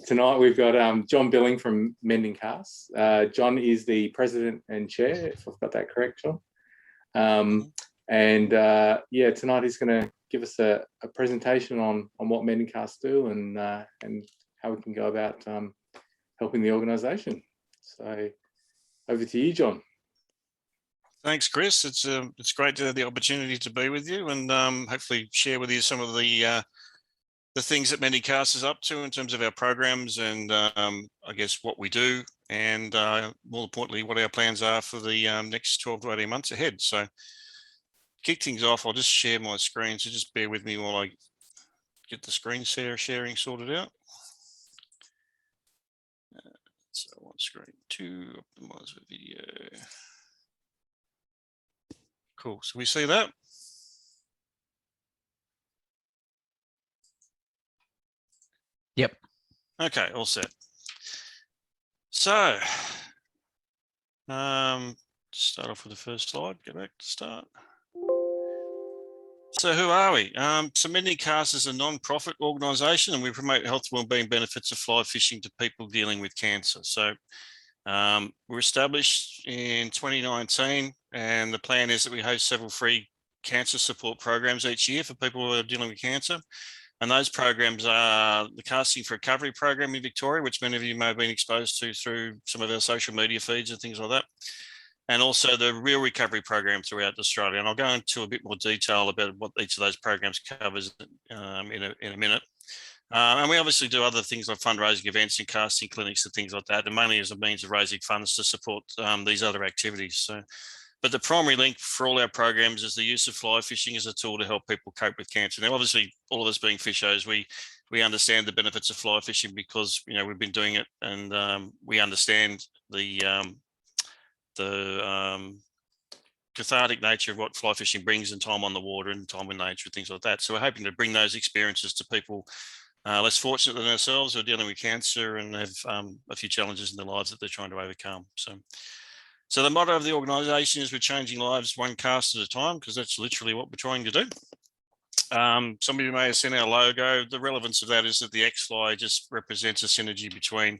tonight we've got John Billing from Mending Casts. John is the president and chair, if I've got that correct, John. Yeah, tonight he's going to give us a presentation on what Mending Casts do and how we can go about helping the organisation. So over to you, John. Thanks, Chris. It's great to have the opportunity to be with you and hopefully share with you some of the things that Mending Cast is up to in terms of our programs and I guess what we do and more importantly what our plans are for the next 12 to 18 months ahead. So to kick things off, I'll just share my screen, so just bear with me while I get the screen sharing sorted out. So one screen, two, optimize the video. Cool, so we see that. Yep. Okay, all set. So, start off with the first slide, go back to start. So who are we? So Mending Cast is a non-profit organisation and we promote health and wellbeing benefits of fly fishing to people dealing with cancer. So we're established in 2019 and the plan is that we host several free cancer support programs each year for people who are dealing with cancer. And those programs are the Casting for Recovery program in Victoria, which many of you may have been exposed to through some of our social media feeds and things like that. And also the Real Recovery program throughout Australia. And I'll go into a bit more detail about what each of those programs covers in a minute. And we obviously do other things like fundraising events and casting clinics and things like that, and mainly as a means of raising funds to support these other activities. So, but the primary link for all our programs is the use of fly fishing as a tool to help people cope with cancer. Now, obviously, all of us being fishers, we understand the benefits of fly fishing because we've been doing it, and we understand the cathartic nature of what fly fishing brings and time on the water and time in nature, things like that. So we're hoping to bring those experiences to people less fortunate than ourselves who are dealing with cancer and have a few challenges in their lives that they're trying to overcome. So the motto of the organisation is we're changing lives one cast at a time, because that's literally what we're trying to do. Some of you may have seen our logo. The relevance of that is that the X-Fly just represents a synergy between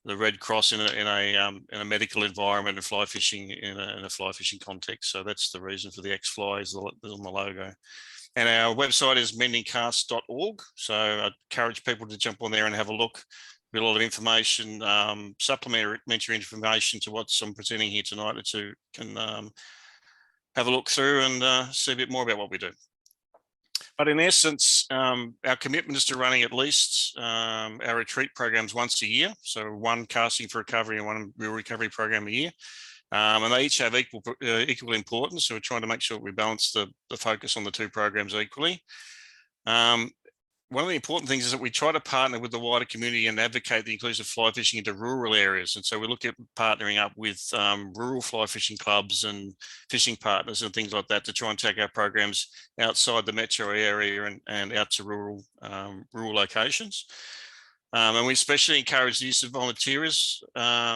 the Red Cross in a medical environment and fly fishing in a fly fishing context. So that's the reason for the X-Fly is on the logo. And our website is mendingcast.org. So I encourage people to jump on there and have a look. There's a lot of information, supplementary information to what I'm presenting here tonight that you can have a look through and see a bit more about what we do. But in essence, our commitment is to running at least our retreat programs once a year. So one Casting for Recovery and one Real Recovery program a year. And they each have equal importance. So we're trying to make sure we balance the focus on the two programs equally. One of the important things is that we try to partner with the wider community and advocate the inclusion of fly fishing into rural areas. And so we look at partnering up with rural fly fishing clubs and fishing partners and things like that to try and take our programs outside the metro area and out to rural locations. And we especially encourage the use of volunteers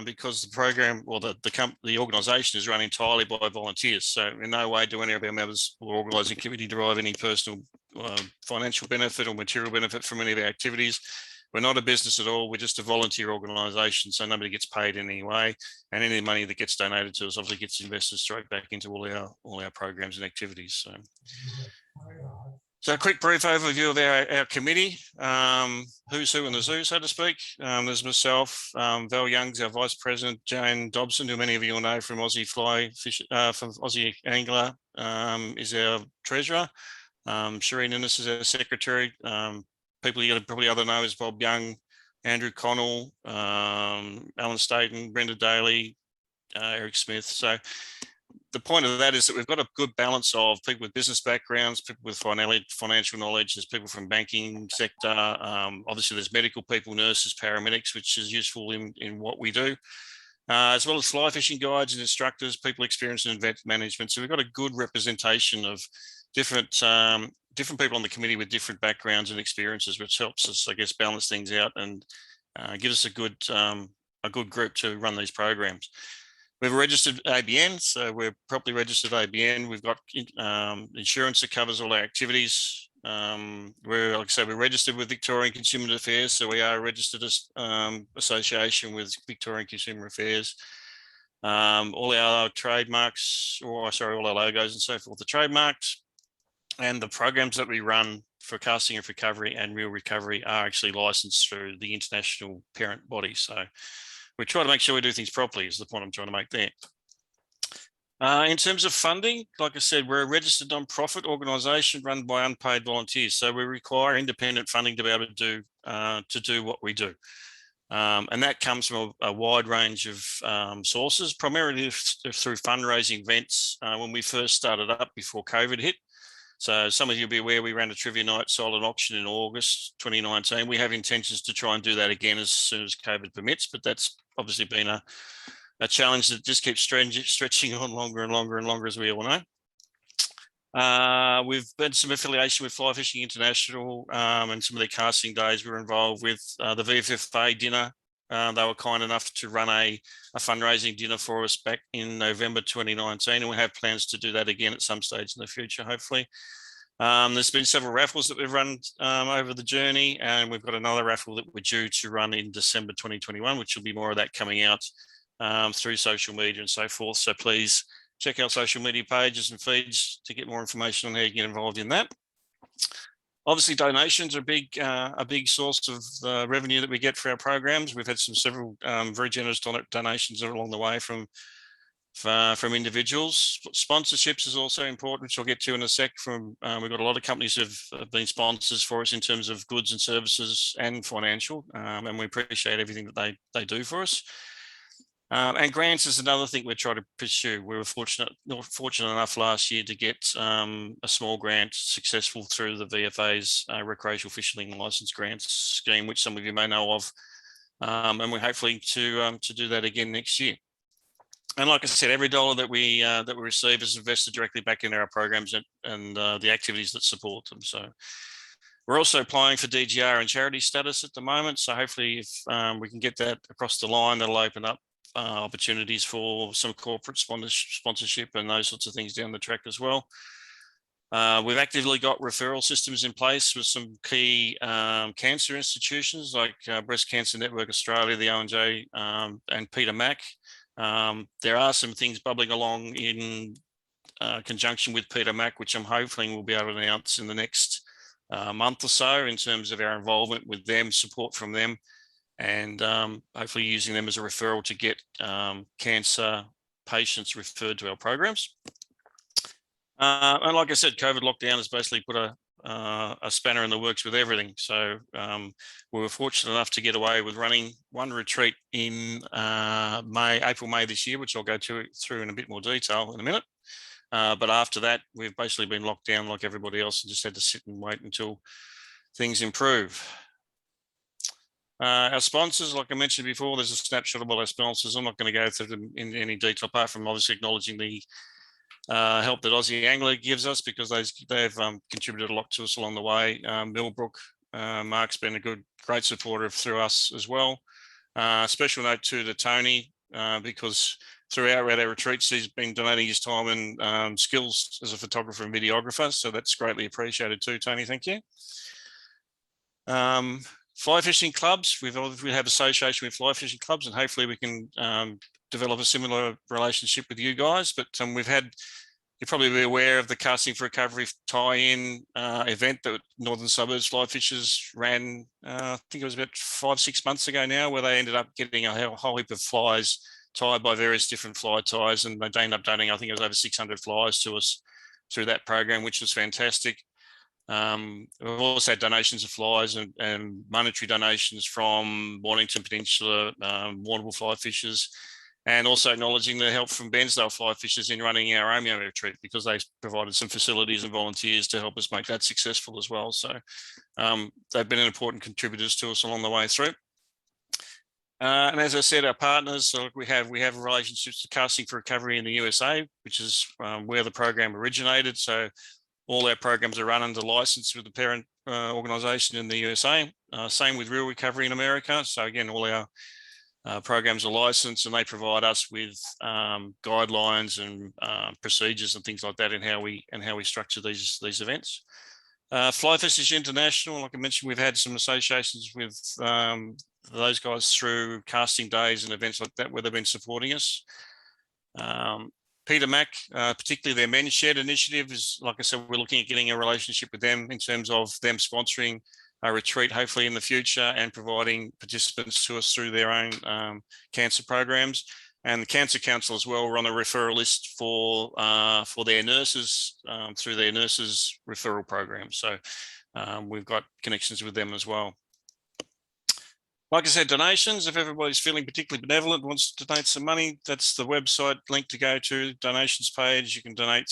because the program or the organisation is run entirely by volunteers. So in no way do any of our members or organising committee derive any personal financial benefit or material benefit from any of our activities. We're not a business at all. We're just a volunteer organisation, so nobody gets paid in any way, and any money that gets donated to us obviously gets invested straight back into all our programs and activities. So a quick brief overview of our committee, who's who in the zoo, so to speak. There's myself, Val Young's our Vice President, Jane Dobson, who many of you will know from Aussie Fly Fish, from Aussie Angler, is our Treasurer. Shireen Innes is our Secretary. People you probably other know is Bob Young, Andrew Connell, Alan Staten, Brenda Daly, Eric Smith. So the point of that is that we've got a good balance of people with business backgrounds, people with financial knowledge, there's people from banking sector, obviously there's medical people, nurses, paramedics, which is useful in what we do, as well as fly fishing guides and instructors, people experienced in event management. So we've got a good representation of different people on the committee with different backgrounds and experiences, which helps us, I guess, balance things out and gives us a good group to run these programs. We've a registered ABN, so we're properly registered ABN. We've got insurance that covers all our activities. We're, like I say, we're registered with Victorian Consumer Affairs, so we are a registered association with Victorian Consumer Affairs. All our trademarks, or sorry, all our logos and so forth, the trademarks, and the programs that we run for casting and recovery and real recovery are actually licensed through the international parent body. So we try to make sure we do things properly is the point I'm trying to make there. In terms of funding, like I said, we're a registered non-profit organisation run by unpaid volunteers. So we require independent funding to be able to do what we do. And that comes from a wide range of sources, primarily through fundraising events when we first started up before COVID hit. So some of you will be aware we ran a trivia night silent auction in August 2019. We have intentions to try and do that again as soon as COVID permits, but that's obviously been a challenge that just keeps stretching on longer and longer and longer, as we all know. We've had some affiliation with Fly Fishing International and some of their casting days. We were involved with the VFFA dinner. They were kind enough to run a fundraising dinner for us back in November 2019, and we have plans to do that again at some stage in the future, hopefully. There's been several raffles that we've run over the journey, and we've got another raffle that we're due to run in December 2021, which will be more of that coming out through social media and so forth. So please check our social media pages and feeds to get more information on how you get involved in that. Obviously, donations are a big source of the revenue that we get for our programs. We've had several very generous donations along the way from individuals. Sponsorships is also important, which I'll get to in a sec. We've got a lot of companies who have been sponsors for us in terms of goods and services and financial, and we appreciate everything that they do for us. And grants is another thing we're trying to pursue. We were fortunate enough last year to get a small grant successful through the VFA's recreational fishing license grants scheme, which some of you may know of, and we're hopefully to do that again next year. And like I said, every dollar that we receive is invested directly back into our programs and the activities that support them. So we're also applying for DGR and charity status at the moment. So hopefully, if we can get that across the line, that'll open up opportunities for some corporate sponsorship and those sorts of things down the track as well. We've actively got referral systems in place with some key cancer institutions like Breast Cancer Network Australia, the ONJ, and Peter Mac. There are some things bubbling along in conjunction with Peter Mac, which I'm hoping we'll be able to announce in the next month or so in terms of our involvement with them, support from them, and hopefully using them as a referral to get cancer patients referred to our programs. And like I said, COVID lockdown has basically put a spanner in the works with everything. So we were fortunate enough to get away with running one retreat in April, May this year, which I'll go through in a bit more detail in a minute. But after that, we've basically been locked down like everybody else and just had to sit and wait until things improve. Our sponsors, like I mentioned before, there's a snapshot of all our sponsors. I'm not going to go through them in any detail, apart from obviously acknowledging the help that Aussie Angler gives us, because they've contributed a lot to us along the way. Millbrook, Mark's been a great supporter through us as well. Special note to Tony, because throughout our retreats, he's been donating his time and skills as a photographer and videographer. So that's greatly appreciated too, Tony. Thank you. Fly fishing clubs, we have association with fly fishing clubs, and hopefully we can develop a similar relationship with you guys. But you'll probably be aware of the Casting for Recovery tie-in event that Northern Suburbs Fly Fishers ran, I think it was about 5-6 months ago now, where they ended up getting a whole heap of flies tied by various different fly ties, and they ended up donating, I think it was over 600 flies to us through that program, which was fantastic. We've also had donations of flies and monetary donations from Mornington Peninsula, Warrnambool fly fishers, and also acknowledging the help from Bairnsdale fly fishers in running our Omeo retreat, because they provided some facilities and volunteers to help us make that successful as well. So they've been important contributors to us along the way through. And as I said, our partners, so we have relationships with Casting for Recovery in the USA, which is where the program originated. So all our programs are run under license with the parent organisation in the USA. Same with Real Recovery in America. So again, all our programs are licensed, and they provide us with guidelines and procedures and things like that in how we structure these events. Fly Fishing International, like I mentioned, we've had some associations with those guys through casting days and events like that where they've been supporting us. Peter Mac, particularly their Men's Shed initiative is, like I said, we're looking at getting a relationship with them in terms of them sponsoring a retreat, hopefully in the future, and providing participants to us through their own cancer programs. And the Cancer Council as well, we're on a referral list for their nurses through their nurses referral program. So we've got connections with them as well. Like I said, donations, if everybody's feeling particularly benevolent, wants to donate some money, that's the website link to go to, donations page. You can donate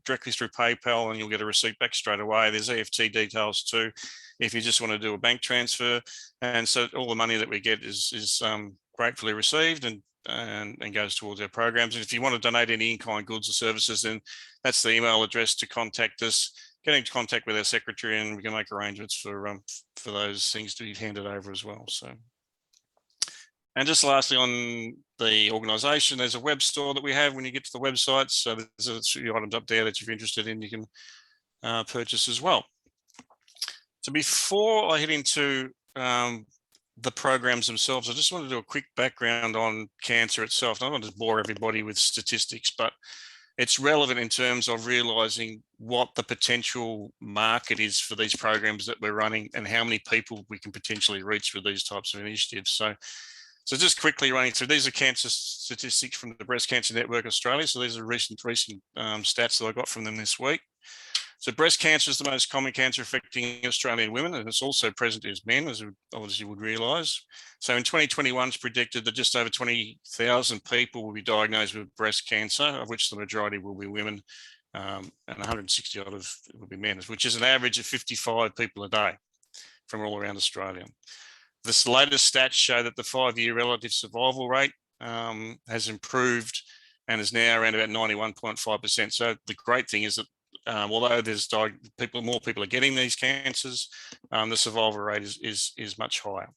directly through PayPal and you'll get a receipt back straight away. There's EFT details too, if you just want to do a bank transfer. And so all the money that we get is gratefully received and goes towards our programs. And if you want to donate any in-kind goods or services, then that's the email address to contact us. Get into contact with our secretary and we can make arrangements for those things to be handed over as well. So, and just lastly on the organisation, there's a web store that we have when you get to the website. So there's a few items up there that if you're interested in, you can purchase as well. So before I head into the programs themselves, I just want to do a quick background on cancer itself. I don't want to bore everybody with statistics, but it's relevant in terms of realizing what the potential market is for these programs that we're running and how many people we can potentially reach with these types of initiatives. So just quickly running through, these are cancer statistics from the Breast Cancer Network Australia. So these are recent stats that I got from them this week. So breast cancer is the most common cancer affecting Australian women, and it's also present as men, as we obviously would realise. So in 2021, it's predicted that just over 20,000 people will be diagnosed with breast cancer, of which the majority will be women, and 160 odd will be men, which is an average of 55 people a day from all around Australia. This latest stats show that the 5-year relative survival rate has improved and is now around about 91.5%. So the great thing is that although there's more people are getting these cancers, the survival rate is much higher.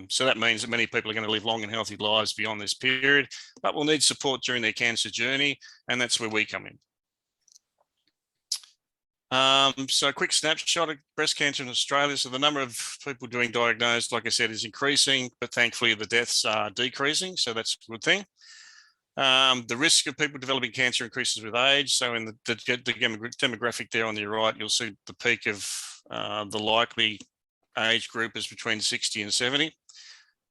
So that means that many people are going to live long and healthy lives beyond this period, but will need support during their cancer journey, and that's where we come in. So a quick snapshot of breast cancer in Australia. So the number of people being diagnosed, like I said, is increasing, but thankfully the deaths are decreasing, so that's a good thing. The risk of people developing cancer increases with age. So in the demographic there on the right, you'll see the peak of the likely age group is between 60 and 70.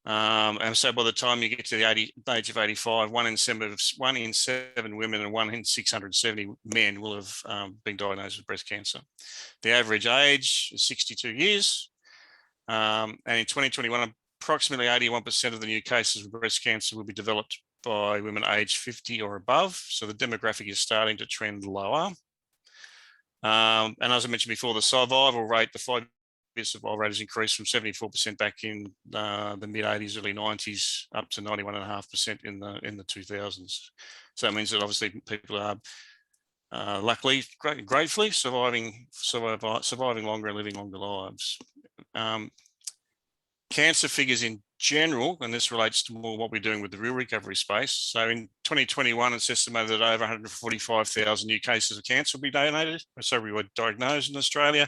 And so by the time you get to the age of 85, 1 in 7 women and 1 in 670 men will have been diagnosed with breast cancer. The average age is 62 years. And in 2021, approximately 81% of the new cases of breast cancer will be developed by women aged 50 or above. So the demographic is starting to trend lower. And as I mentioned before, the survival rate, the 5-year survival rate has increased from 74% back in the mid-80s, early 90s, up to 91.5% in the 2000s. So that means that obviously people are luckily, gratefully surviving longer and living longer lives. Cancer figures in general, and this relates to more what we're doing with the real recovery space. So in 2021, it's estimated that over 145,000 new cases of cancer will be we were diagnosed in Australia.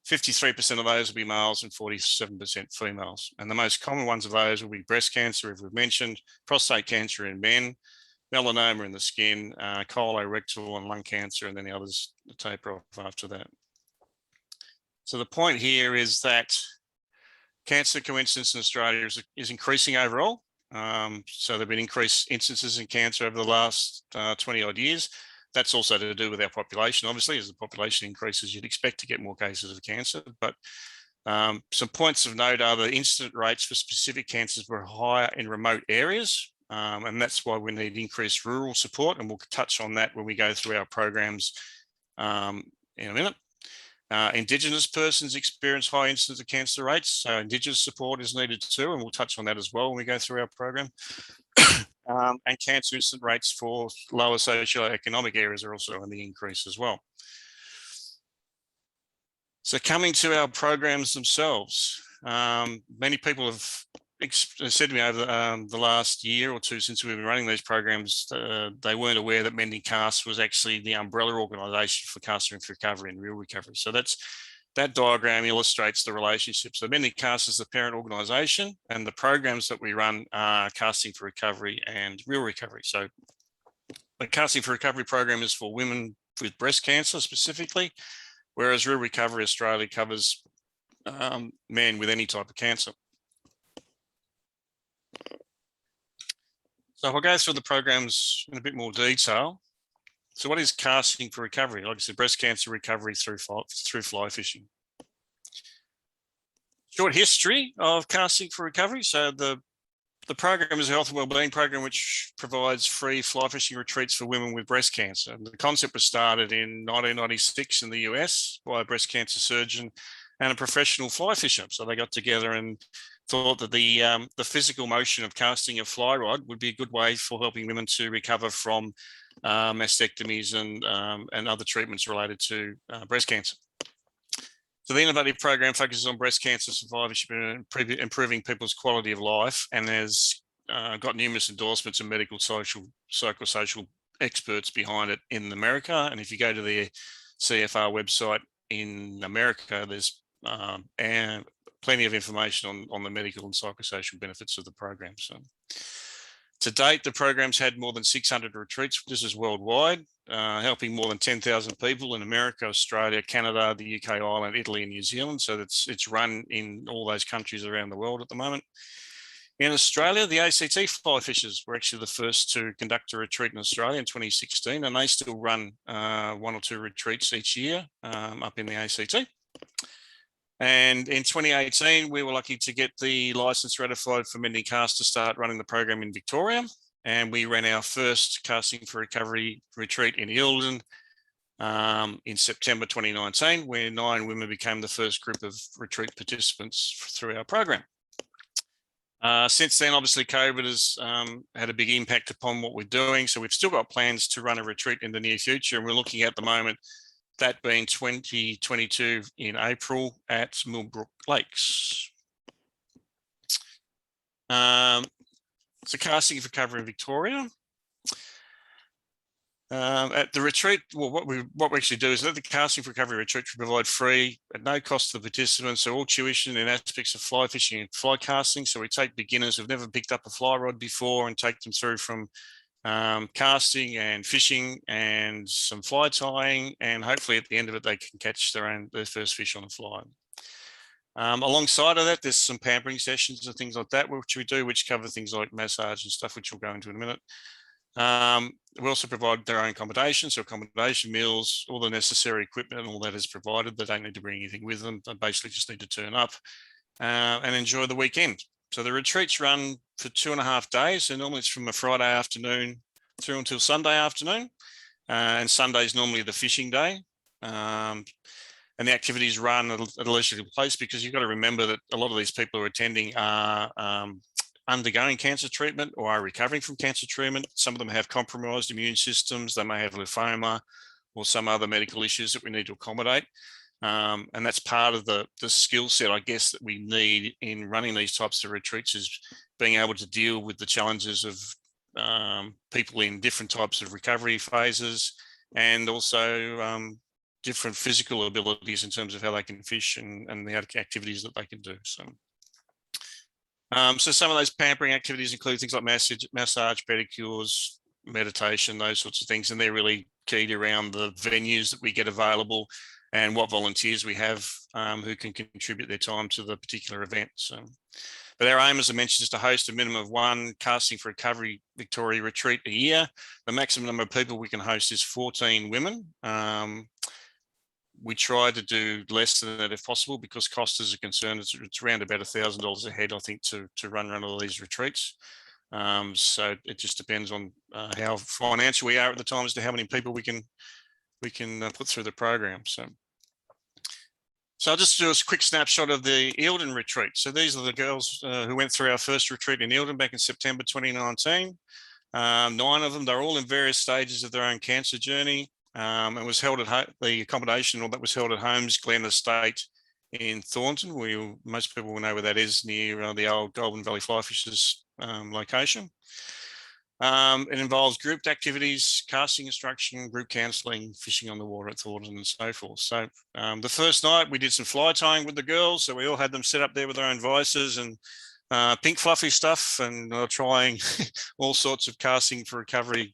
53% of those will be males and 47% females. And the most common ones of those will be breast cancer, as we've mentioned, prostate cancer in men, melanoma in the skin, colorectal and lung cancer, and then the others taper off after that. So the point here is that cancer coincidence in Australia is increasing overall. So there have been increased instances in cancer over the last 20 odd years. That's also to do with our population. Obviously, as the population increases, you'd expect to get more cases of cancer. But some points of note are the incident rates for specific cancers were higher in remote areas. And that's why we need increased rural support. And we'll touch on that when we go through our programs in a minute. Indigenous persons experience high incidence of cancer rates, so Indigenous support is needed too, and we'll touch on that as well when we go through our program. And cancer incidence rates for lower socioeconomic areas are also on the increase as well. So coming to our programs themselves, many people have said to me over the last year or two since we've been running these programs, they weren't aware that Mending Cast was actually the umbrella organisation for Casting for Recovery and Real Recovery. So that diagram illustrates the relationship. So Mending Cast is the parent organisation, and the programs that we run are Casting for Recovery and Real Recovery. So the Casting for Recovery program is for women with breast cancer specifically, whereas Real Recovery Australia covers men with any type of cancer. So if I go through the programs in a bit more detail. So what is Casting for Recovery? Like I said, breast cancer recovery through fly fishing. Short history of Casting for Recovery. So the program is a health and wellbeing program which provides free fly fishing retreats for women with breast cancer. And the concept was started in 1996 in the US by a breast cancer surgeon and a professional fly fisher. So they got together and thought that the physical motion of casting a fly rod would be a good way for helping women to recover from mastectomies and other treatments related to breast cancer. So the innovative program focuses on breast cancer survivorship and improving people's quality of life, and has got numerous endorsements and medical, psychosocial experts behind it in America. And if you go to the CFR website in America, there's plenty of information on the medical and psychosocial benefits of the program. So to date, the program's had more than 600 retreats. This is worldwide, helping more than 10,000 people in America, Australia, Canada, the UK, Ireland, Italy, and New Zealand. So it's run in all those countries around the world at the moment. In Australia, the ACT fly fishers were actually the first to conduct a retreat in Australia in 2016, and they still run 1 or 2 retreats each year up in the ACT. And in 2018, we were lucky to get the license ratified for Mending Cast to start running the program in Victoria. And we ran our first Casting for Recovery retreat in Eildon in September 2019, where 9 women became the first group of retreat participants through our program. Since then, obviously, COVID has had a big impact upon what we're doing. So we've still got plans to run a retreat in the near future. And we're looking at the moment, that being 2022 in April at Millbrook Lakes. So Casting for Recovery in Victoria. At the retreat, well, what we actually do is at the Casting for Recovery retreat, we provide free at no cost to the participants, so all tuition in aspects of fly fishing and fly casting. So we take beginners who've never picked up a fly rod before and take them through from casting and fishing and some fly tying, and hopefully at the end of it they can catch their first fish on a fly. Alongside of that, there's some pampering sessions and things like that which we do, which cover things like massage and stuff, which we'll go into in a minute. We also provide their own accommodation, so accommodation, meals, all the necessary equipment, and all that is provided. They don't need to bring anything with them. They basically just need to turn up and enjoy the weekend. So the retreats run for 2.5 days. So normally it's from a Friday afternoon through until Sunday afternoon. And Sunday is normally the fishing day. And the activities run at a leisurely pace, because you've got to remember that a lot of these people who are attending are undergoing cancer treatment or are recovering from cancer treatment. Some of them have compromised immune systems. They may have lymphoma or some other medical issues that we need to accommodate. And that's part of the skill set, I guess, that we need in running these types of retreats, is being able to deal with the challenges of people in different types of recovery phases, and also different physical abilities in terms of how they can fish and the activities that they can do. So some of those pampering activities include things like massage, pedicures, meditation, those sorts of things, and they're really keyed around the venues that we get available and what volunteers we have who can contribute their time to the particular event. So, but our aim, as I mentioned, is to host a minimum of 1 Casting for Recovery Victoria retreat a year. The maximum number of people we can host is 14 women. We try to do less than that if possible, because cost is a concern. It's around about $1,000 a head, I think, to run all of these retreats. So it just depends on how financial we are at the time as to how many people we can put through the program. So I'll just do a quick snapshot of the Eildon retreat. So these are the girls who went through our first retreat in Eildon back in September 2019. 9 of them, they're all in various stages of their own cancer journey. It was held at the accommodation, or that was held at Holmes Glen Estate in Thornton. Most people will know where that is, near the old Goulburn Valley Fly Fishers location. It involves grouped activities, casting instruction, group counselling, fishing on the water at Thornton and so forth. So the first night we did some fly tying with the girls. So we all had them set up there with their own vices and pink fluffy stuff, and trying all sorts of casting for recovery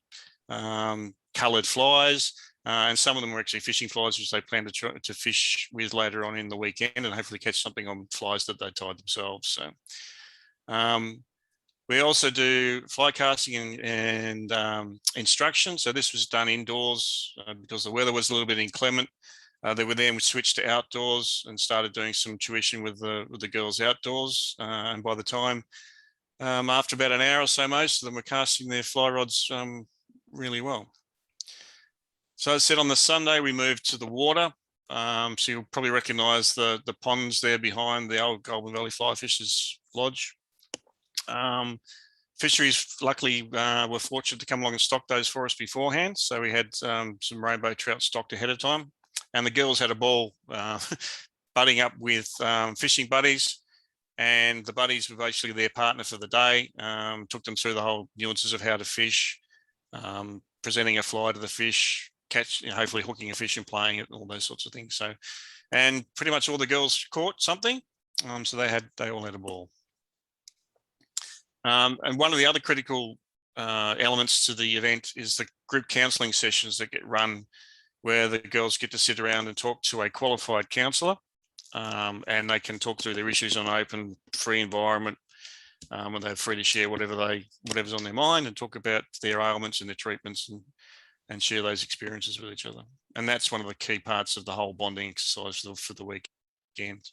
coloured flies. And some of them were actually fishing flies, which they plan to fish with later on in the weekend and hopefully catch something on flies that they tied themselves. So we also do fly casting and instruction. So this was done indoors because the weather was a little bit inclement. They were then switched to outdoors and started doing some tuition with the girls outdoors. And by the time, after about an hour or so, most of them were casting their fly rods really well. So as I said, on the Sunday, we moved to the water. So you'll probably recognise the ponds there behind the old Goulburn Valley Fly Fishers Lodge. Fisheries, luckily, were fortunate to come along and stock those for us beforehand. So we had some rainbow trout stocked ahead of time. And the girls had a ball butting up with fishing buddies. And the buddies were basically their partner for the day, took them through the whole nuances of how to fish, presenting a fly to the fish, hopefully hooking a fish and playing it, all those sorts of things. So, and pretty much all the girls caught something. So they all had a ball. And one of the other critical elements to the event is the group counselling sessions that get run, where the girls get to sit around and talk to a qualified counsellor, and they can talk through their issues on an open, free environment, where they're free to share whatever's on their mind and talk about their ailments and their treatments and share those experiences with each other. And that's one of the key parts of the whole bonding exercise for the weekend.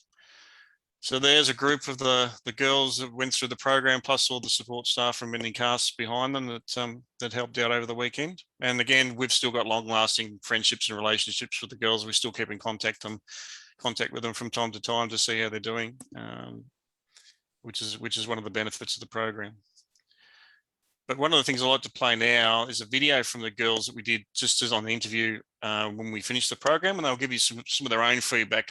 So there's a group of the girls that went through the program, plus all the support staff from Mending Casts behind them that helped out over the weekend. And again, we've still got long-lasting friendships and relationships with the girls. We still keep in contact with them from time to time to see how they're doing, which is one of the benefits of the program. But one of the things I like to play now is a video from the girls that we did just as on the interview when we finished the program, and they'll give you some of their own feedback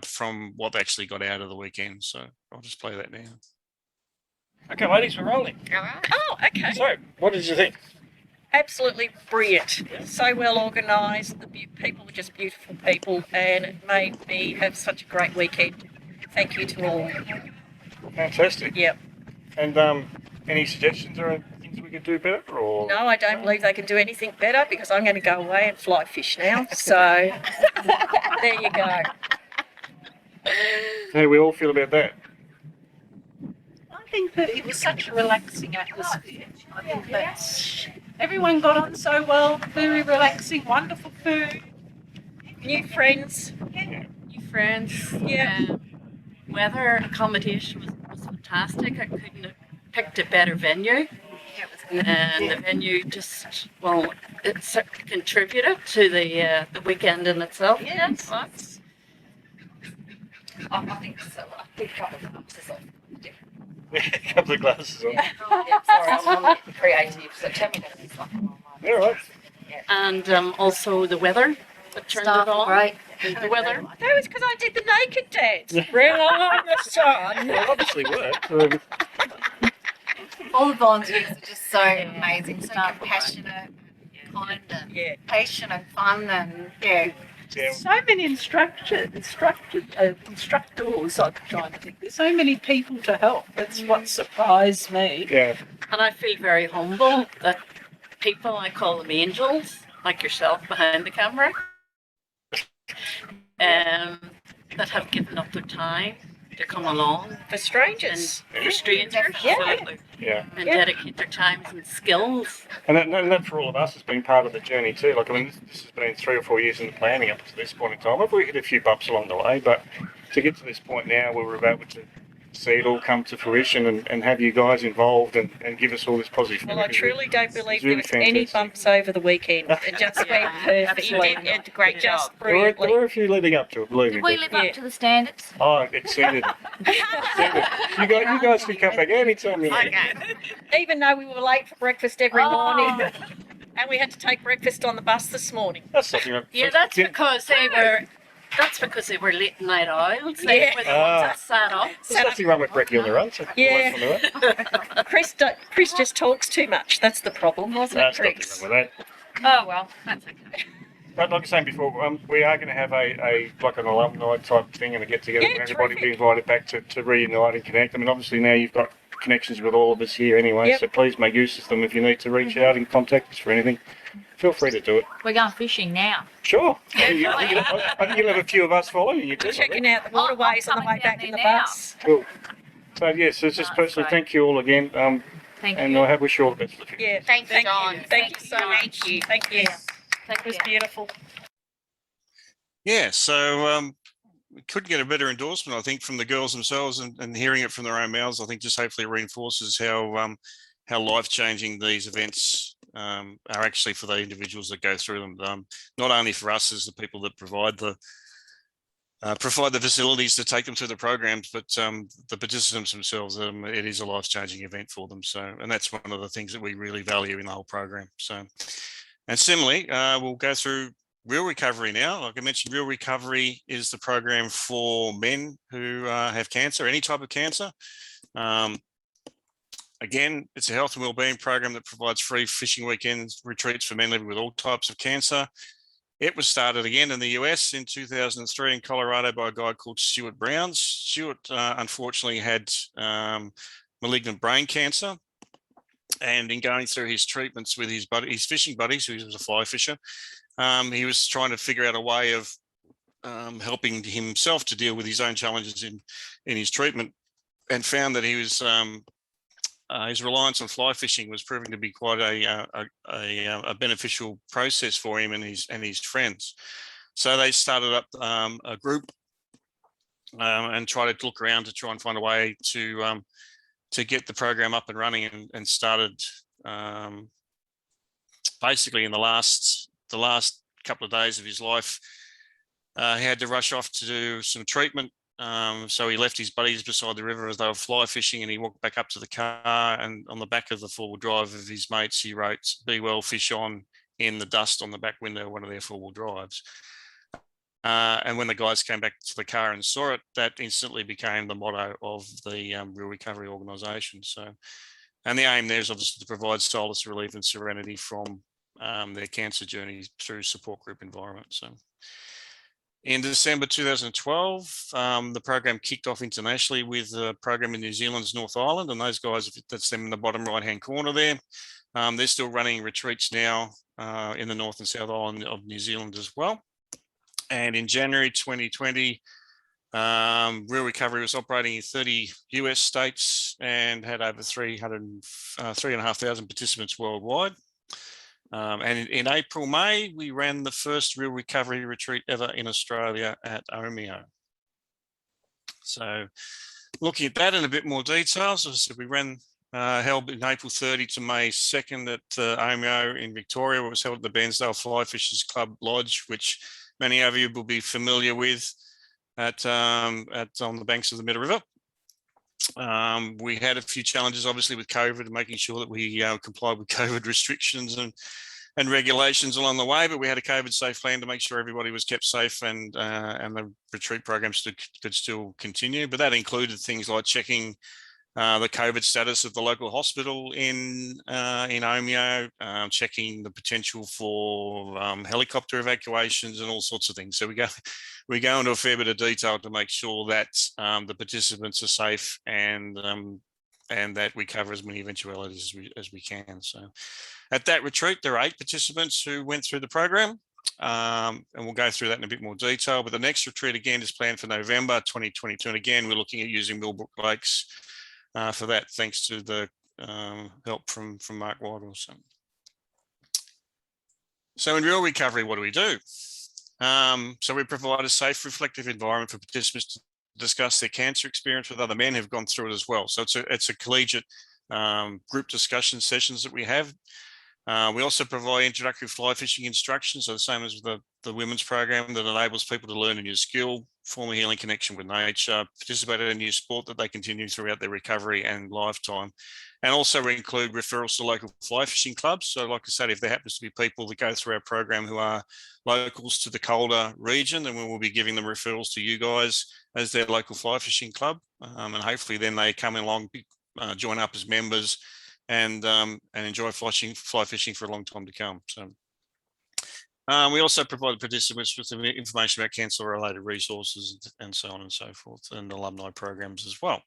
from what they actually got out of the weekend. So I'll just play that now. Okay, ladies, we're rolling. Oh, okay. So, what did you think? Absolutely brilliant. So well organised. The people were just beautiful people, and it made me have such a great weekend. Thank you to all. Fantastic. Yep. And any suggestions or things we could do better? Or No, I don't believe they can do anything better because I'm going to go away and fly fish now. So there you go. how do we all feel about that? I think that it was such a relaxing atmosphere. I think that's everyone got on so well, very relaxing, wonderful food. New friends. New friends. Yeah. Weather, accommodation was fantastic. I couldn't have picked a better venue. And the venue just, it contributed to the weekend in itself. Yes. I think so. I think a couple of glasses on. A couple of glasses on. Yeah, sorry, I'm not creative, so tell me that it's not on. All right. And also the weather, it turned it on. Right. The weather. That was because I did the naked dance. Rely on the sun. Well, it obviously worked. All the volunteers are just so amazing, so compassionate, kind, and patient, and fun, and Yeah. So many instructors, I'm trying to think. There's so many people to help. That's what surprised me. Yeah. And I feel very humble that people, I call them angels, like yourself behind the camera, that have given up their time to come along. For strangers. And for strangers, Yeah. absolutely. Yeah. And dedicate their times and skills. And that for all of us has been part of the journey too. Like, I mean, this has been 3 or 4 years in the planning up to this point in time. We hit a few bumps along the way, but to get to this point now where we're able to see it all come to fruition and have you guys involved and give us all this positive. Well, I truly don't believe really there was any fantastic. bumps over the weekend. It just went perfectly. You did a great job. There were Brilliantly. a few leading up to it, believe me. did we live up to the standards? Oh, exceeded it. You guys can come back anytime you want. Even though we were late for breakfast every morning. And we had to take breakfast on the bus this morning. That's something. Yeah, that's because they were That's because they were late night owls. Yeah. They were the ones that sat up. There's nothing wrong with Brekkie on the run. So Yeah. on the run. Chris just talks too much. That's the problem, wasn't it, There's nothing Chris? wrong with that. Oh, well, that's okay. But like I was saying before, we are going to have a like an alumni type thing and a get together Yeah, when everybody terrific. be invited back to reunite and connect. I mean, obviously now you've got connections with all of us here anyway, Yep. so please make use of them. If you need to reach out and contact us for anything, feel free to do it. We're going fishing now. Sure. I think you'll have a few of us following you. We're checking out the waterways on the way coming down back in the there now. bus. Cool. So yes, it's just That's personally great. thank you all again, Thank and you. I wish you all the best for the future. Yeah. Thanks, Thank John. you. Thank you so much. Thank you. Thank you. Thank It was you. beautiful. Yeah, so we couldn't get a better endorsement, I think, from the girls themselves, and hearing it from their own mouths. I think just hopefully reinforces how life-changing these events are actually for the individuals that go through them. Not only for us as the people that provide the facilities to take them through the programs, but the participants themselves. It is a life-changing event for them. So, and that's one of the things that we really value in the whole program. So, and similarly, we'll go through Real Recovery now. Like I mentioned, Real Recovery is the program for men who have cancer, any type of cancer. Again, it's a health and wellbeing program that provides free fishing weekends retreats for men living with all types of cancer. It was started again in the US in 2003 in Colorado by a guy called Stuart Browns. Stuart unfortunately had malignant brain cancer. And in going through his treatments with his fishing buddies, who was a fly fisher, he was trying to figure out a way of helping himself to deal with his own challenges in his treatment, and found that he was his reliance on fly fishing was proving to be quite a beneficial process for him and his friends. So they started up a group and tried to look around to try and find a way to get the program up and running, and started basically in the last couple of days of his life. He had to rush off to do some treatment. So he left his buddies beside the river as they were fly fishing, and he walked back up to the car, and on the back of the four-wheel drive of his mates, he wrote, "Be well, fish on," in the dust on the back window of one of their four-wheel drives. And when the guys came back to the car and saw it, that instantly became the motto of the Real Recovery organisation. So, and the aim there is obviously to provide solace, relief and serenity from their cancer journey through support group environment. So in December 2012, the program kicked off internationally with a program in New Zealand's North Island, and those guys, that's them in the bottom right-hand corner there. They're still running retreats now in the North and South Island of New Zealand as well. And in January 2020, Real Recovery was operating in 30 US states and had over 3,500 participants worldwide. And in April, May, we ran the first Real Recovery retreat ever in Australia at Omeo. So looking at that in a bit more detail, so we ran held in April 30 to May 2nd at Omeo in Victoria. It was held at the Bairnsdale Fly Fishers Club Lodge, which many of you will be familiar with on the banks of the Middle River. We had a few challenges, obviously, with COVID and making sure that we complied with COVID restrictions and regulations along the way, but we had a COVID safe plan to make sure everybody was kept safe and the retreat program could still continue. But that included things like checking the COVID status of the local hospital in Omeo, checking the potential for helicopter evacuations and all sorts of things. So we go into a fair bit of detail to make sure that the participants are safe and that we cover as many eventualities as we can. So at that retreat, there are 8 participants who went through the program, and we'll go through that in a bit more detail. But the next retreat again is planned for November 2022, and again we're looking at using Millbrook Lakes for that, thanks to the help from Mark Waddle. So in Real Recovery, what do we do? So we provide a safe, reflective environment for participants to discuss their cancer experience with other men who've gone through it as well. So it's a collegiate group discussion sessions that we have. We also provide introductory fly fishing instructions, so the same as the women's program, that enables people to learn a new skill, form a healing connection with nature, participate in a new sport that they continue throughout their recovery and lifetime. And also include referrals to local fly fishing clubs. So like I said, if there happens to be people that go through our program who are locals to the colder region, then we will be giving them referrals to you guys as their local fly fishing club. And hopefully then they come along, join up as members and enjoy fly fishing for a long time to come. So we also provide participants with information about cancer-related resources and so on and so forth, and alumni programs as well.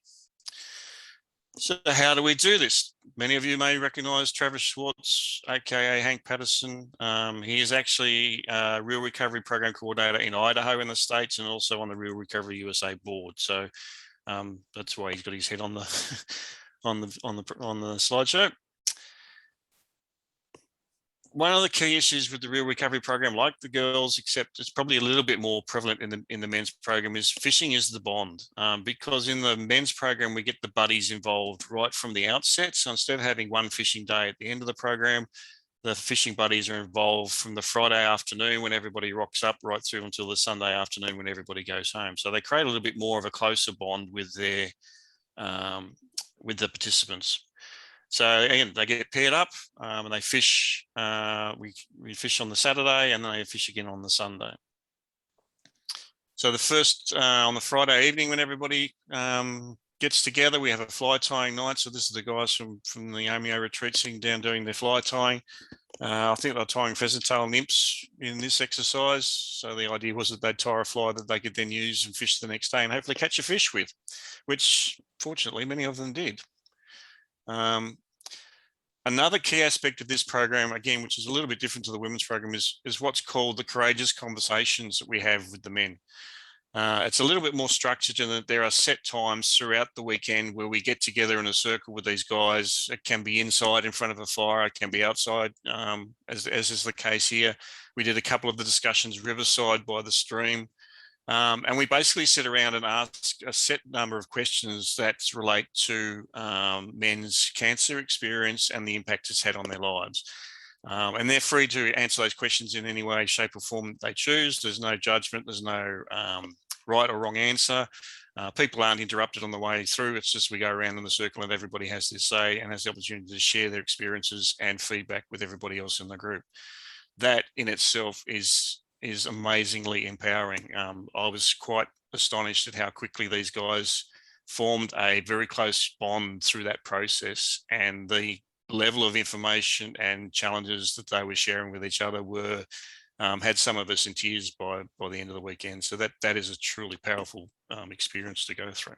So how do we do this? Many of you may recognise Travis Schwartz, aka Hank Patterson. He is actually a Real Recovery Program Coordinator in Idaho in the States, and also on the Real Recovery USA board. So that's why he's got his head on the on the slideshow. One of the key issues with the Real Recovery Program, like the girls, except it's probably a little bit more prevalent in the men's program, is fishing is the bond. Because in the men's program, we get the buddies involved right from the outset. So instead of having one fishing day at the end of the program, the fishing buddies are involved from the Friday afternoon when everybody rocks up right through until the Sunday afternoon when everybody goes home. So they create a little bit more of a closer bond with their with the participants. So again, they get paired up and they fish. We fish on the Saturday and then they fish again on the Sunday. So the first on the Friday evening when everybody gets together, we have a fly tying night. So this is the guys from the Omeo retreat sitting down doing their fly tying. I think they're tying pheasant tail nymphs in this exercise. So the idea was that they'd tie a fly that they could then use and fish the next day and hopefully catch a fish with, which fortunately many of them did. Another key aspect of this program, again, which is a little bit different to the women's program, is what's called the courageous conversations that we have with the men. It's a little bit more structured in that there are set times throughout the weekend where we get together in a circle with these guys. It can be inside in front of a fire, it can be outside, as is the case here. We did a couple of the discussions riverside by the stream. And we basically sit around and ask a set number of questions that relate to men's cancer experience and the impact it's had on their lives. And they're free to answer those questions in any way, shape or form that they choose. There's no judgment, there's no right or wrong answer. People aren't interrupted on the way through. It's just we go around in the circle and everybody has their say and has the opportunity to share their experiences and feedback with everybody else in the group. That in itself is amazingly empowering. I was quite astonished at how quickly these guys formed a very close bond through that process, and the level of information and challenges that they were sharing with each other were had some of us in tears by the end of the weekend. So that is a truly powerful experience to go through.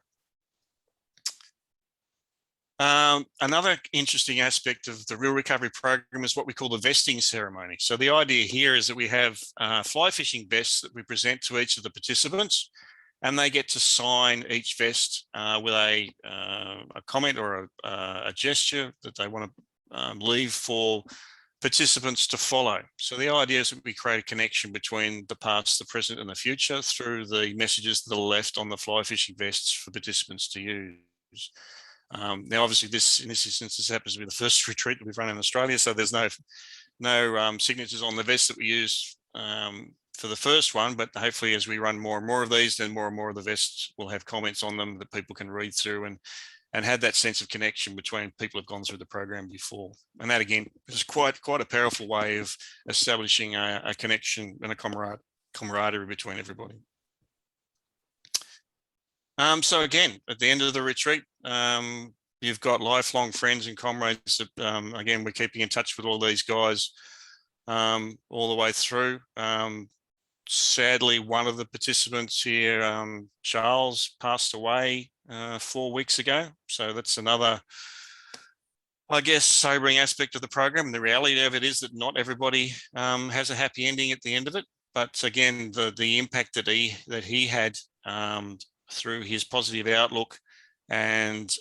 Another interesting aspect of the Real Recovery Program is what we call the vesting ceremony. So the idea here is that we have fly fishing vests that we present to each of the participants, and they get to sign each vest with a comment or a gesture that they want to leave for participants to follow. So the idea is that we create a connection between the past, the present and the future through the messages that are left on the fly fishing vests for participants to use. Now, obviously, in this instance, this happens to be the first retreat that we've run in Australia, so there's no signatures on the vest that we use for the first one, but hopefully as we run more and more of these, then more and more of the vests will have comments on them that people can read through and have that sense of connection between people who've gone through the program before. And that, again, is quite a powerful way of establishing a connection and a camaraderie between everybody. So again, at the end of the retreat, you've got lifelong friends and comrades that, again, we're keeping in touch with all these guys all the way through. Sadly, one of the participants here, Charles, passed away 4 weeks ago. So that's another, I guess, sobering aspect of the program. And the reality of it is that not everybody has a happy ending at the end of it. But again, the impact that he had through his positive outlook and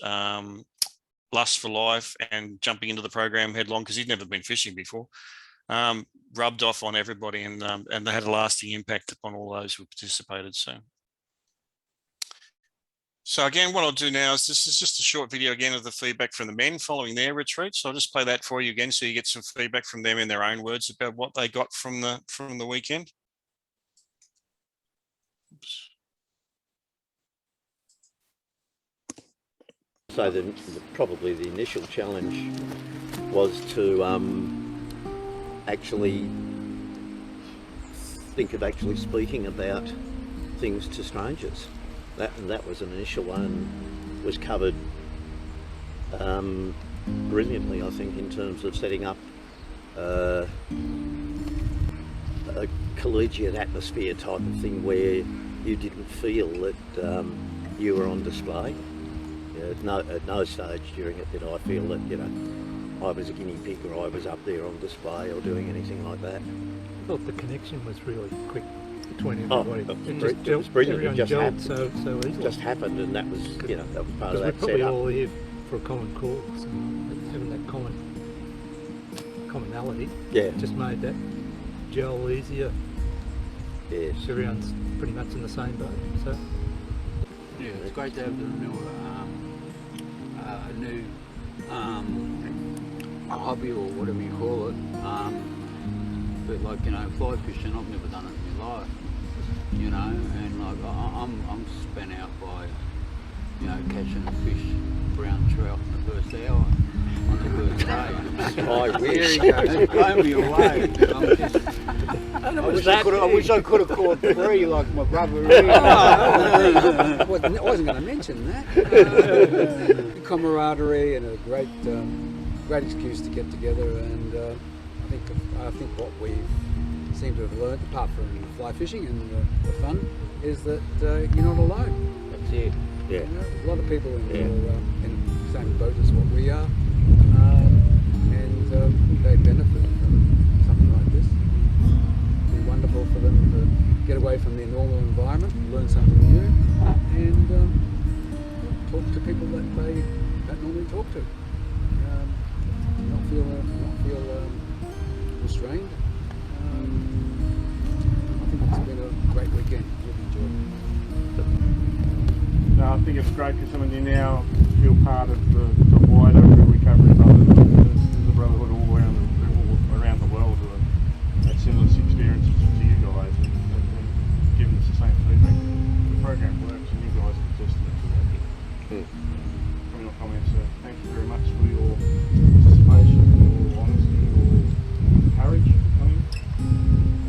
lust for life and jumping into the program headlong because he'd never been fishing before, rubbed off on everybody, and they had a lasting impact upon all those who participated. So again, what I'll do now is this is just a short video again of the feedback from the men following their retreat. So I'll just play that for you again so you get some feedback from them in their own words about what they got from the weekend. Oops. So probably the initial challenge was to actually think of actually speaking about things to strangers. That was an initial one, was covered brilliantly, I think, in terms of setting up a collegiate atmosphere type of thing where you didn't feel that you were on display. At no stage during it did I feel that, you know, I was a guinea pig or I was up there on display or doing anything like that. I thought the connection was really quick between everybody. It was brilliant. It just happened. So easily. It just happened, and that was, you know, that was part of that we're probably setup. all here for a common cause, and having that commonality just made that gel easier. Yes. Everyone's pretty much in the same boat. So yeah, it's great to have the new a hobby or whatever you call it. But like, you know, fly fishing, I've never done it in my life. You know, and like I'm spent out by, you know, catching fish, brown trout in the first hour on the first day. I wish. There you go, blow me away. I wish I could have caught 3 like my brother. I wasn't going to mention that. Camaraderie and a great excuse to get together, and I think what we seem to have learned, apart from fly fishing and the fun, is that you're not alone. That's it. Yeah. You know, there's a lot of people in the same boat as what we are, and they benefit from something like this. It'd be wonderful for them to get away from their normal environment, learn something new, and talk to people that they don't normally talk to. Not feel restrained. I think it's been a great weekend. Really enjoyed it. No, I think it's great because some of you now feel part of the wider recovery brotherhood. There's a brotherhood all around the world who have had similar experiences to you guys and giving us the same feedback. The program works and you guys are testament to that. From your comments, thank you very much for your participation, your honesty, your courage for coming.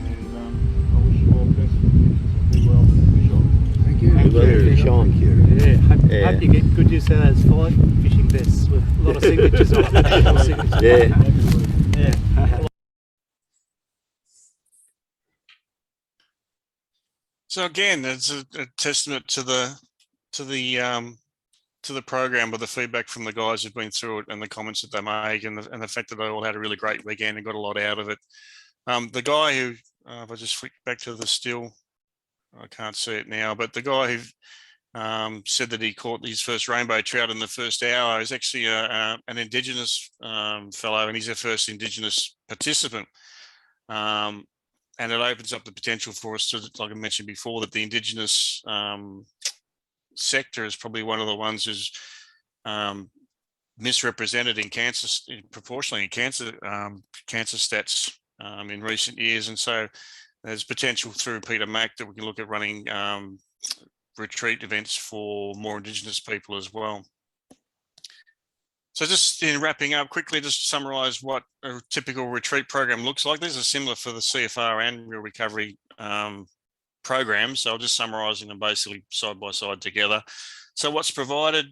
And I wish you all the best for the future. So be well, fish on. Thank you. Thank you. Hope you get good use out of those fly fishing vests with a lot of signatures on it. Yeah. So again, it's a testament to the program, with the feedback from the guys who've been through it and the comments that they make, and the fact that they all had a really great weekend and got a lot out of it. The guy who, if I just flick back to the still, I can't see it now, but the guy who said that he caught his first rainbow trout in the first hour is actually an Indigenous fellow, and he's our first Indigenous participant. And it opens up the potential for us to, like I mentioned before, that the Indigenous sector is probably one of the ones who's misrepresented in cancer, proportionally in cancer stats in recent years. And so there's potential through Peter Mack that we can look at running retreat events for more Indigenous people as well. So just in wrapping up quickly, just to summarise what a typical retreat program looks like. These are similar for the CFR and Real Recovery programs. So I'll just summarising them basically side by side together. So what's provided?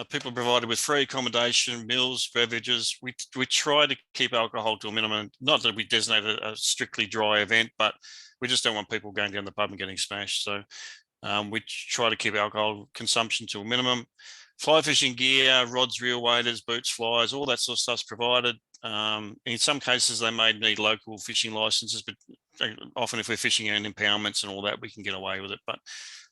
People are provided with free accommodation, meals, beverages. We try to keep alcohol to a minimum. Not that we designate a strictly dry event, but we just don't want people going down the pub and getting smashed. So we try to keep alcohol consumption to a minimum. Fly fishing gear, rods, reel waders, boots, flies, all that sort of stuff's provided. In some cases, they may need local fishing licenses, but often if we're fishing in impoundments and all that, we can get away with it. But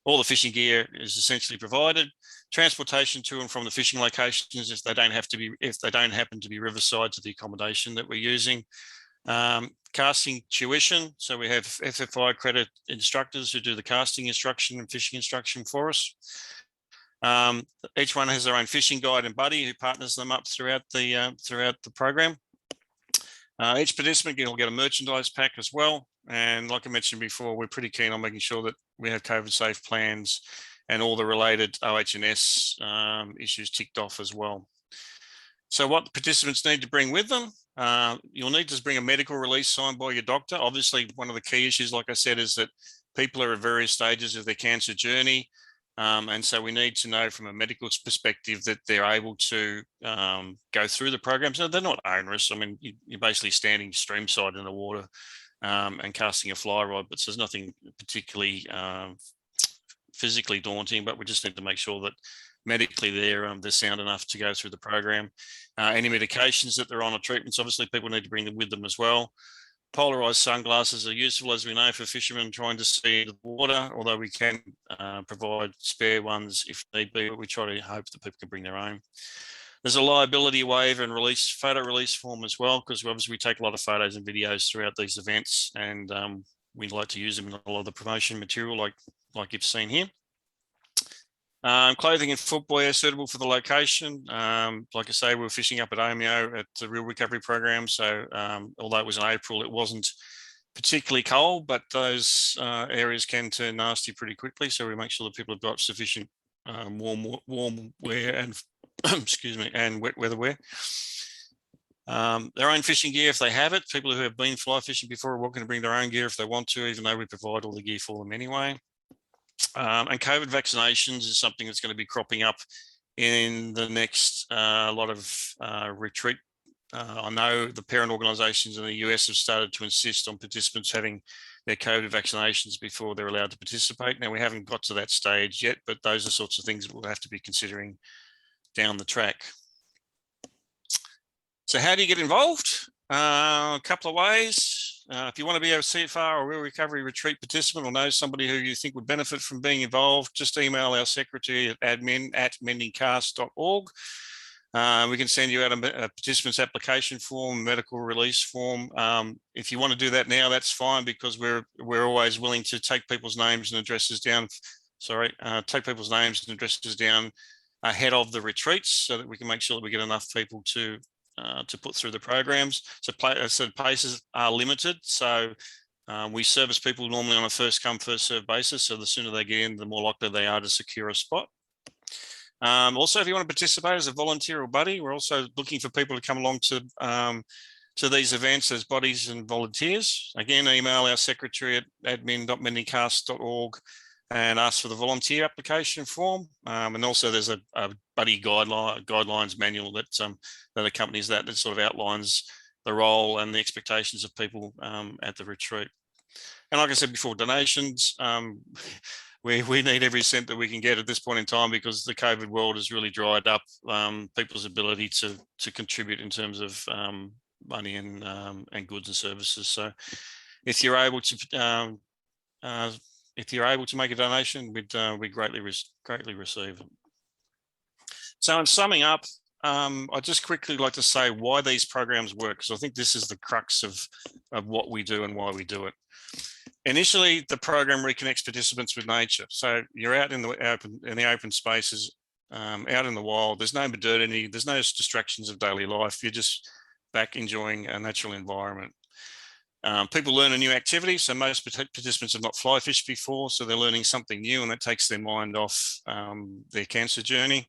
all the fishing gear is essentially provided. Transportation to and from the fishing locations if they don't happen to be riverside to the accommodation that we're using. Casting tuition. So we have FFI accredited instructors who do the casting instruction and fishing instruction for us. Each one has their own fishing guide and buddy who partners them up throughout the program. Each participant will get a merchandise pack as well. And like I mentioned before, we're pretty keen on making sure that we have COVID safe plans and all the related OH&S issues ticked off as well. So what participants need to bring with them, you'll need to bring a medical release signed by your doctor. Obviously, one of the key issues, like I said, is that people are at various stages of their cancer journey. And so we need to know from a medical perspective that they're able to go through the programs. No, they're not onerous. I mean, you're basically standing streamside in the water and casting a fly rod, but so there's nothing particularly physically daunting, but we just need to make sure that medically they're sound enough to go through the program. Any medications that they're on or treatments, obviously people need to bring them with them as well. Polarized sunglasses are useful, as we know, for fishermen trying to see the water, although we can provide spare ones if need be, but we try to hope that people can bring their own. There's a liability waiver and photo release form as well, because obviously we take a lot of photos and videos throughout these events, and we'd like to use them in a lot of the promotion material like you've seen here. Clothing and footwear suitable for the location. Like I say, we were fishing up at Omeo at the Real Recovery Program. So although it was in April, it wasn't particularly cold, but those areas can turn nasty pretty quickly. So we make sure that people have got sufficient warm wear and excuse me, and wet weather wear. Their own fishing gear if they have it. People who have been fly fishing before are welcome to bring their own gear if they want to, even though we provide all the gear for them anyway. And COVID vaccinations is something that's going to be cropping up in the next lot of retreat. I know the parent organisations in the US have started to insist on participants having their COVID vaccinations before they're allowed to participate. Now, we haven't got to that stage yet, but those are sorts of things that we'll have to be considering down the track. So how do you get involved? A couple of ways. If you want to be a CFR or Real Recovery Retreat participant or know somebody who you think would benefit from being involved, just email our secretary at admin@mendingcast.org. We can send you out a participant's application form, medical release form. If you want to do that now, that's fine, because we're always willing to take people's names and addresses down. Take people's names and addresses down ahead of the retreats, so that we can make sure that we get enough people to put through the programs. So places are limited. So we service people normally on a first come, first serve basis. So the sooner they get in, the more likely they are to secure a spot. Also, if you want to participate as a volunteer or buddy, we're also looking for people to come along to these events as buddies and volunteers. Again, email our secretary at admin.mendingcast.org and ask for the volunteer application form. And also there's a buddy guidelines manual that accompanies that sort of outlines the role and the expectations of people at the retreat. And like I said before, donations, we need every cent that we can get at this point in time, because the COVID world has really dried up people's ability to contribute in terms of money and goods and services. So if you're able to make a donation, we'd greatly receive it. So in summing up, I'd just quickly like to say why these programs work, because I think this is the crux of what we do and why we do it. Initially, the program reconnects participants with nature. So you're out in the open spaces, out in the wild. There's no modernity. There's no distractions of daily life. You're just back enjoying a natural environment. People learn a new activity. So most participants have not fly fished before, so they're learning something new, and that takes their mind off their cancer journey.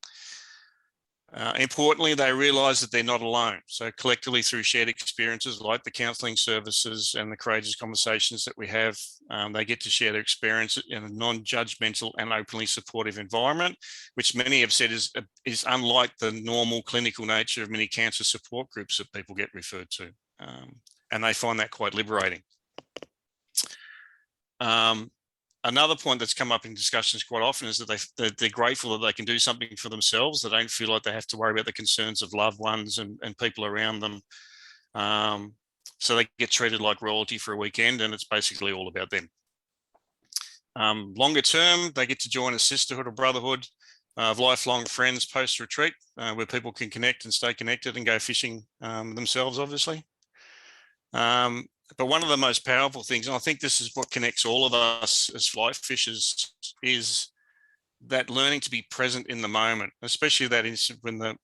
Importantly, they realise that they're not alone. So collectively, through shared experiences like the counselling services and the courageous conversations that we have, they get to share their experience in a non-judgmental and openly supportive environment, which many have said is unlike the normal clinical nature of many cancer support groups that people get referred to. And they find that quite liberating. Another point that's come up in discussions quite often is that they're grateful that they can do something for themselves. They don't feel like they have to worry about the concerns of loved ones and people around them. So they get treated like royalty for a weekend, and it's basically all about them. Longer term, they get to join a sisterhood or brotherhood of lifelong friends post-retreat, where people can connect and stay connected and go fishing themselves, obviously. But one of the most powerful things, and I think this is what connects all of us as fly fishers, is that learning to be present in the moment, especially that instant when the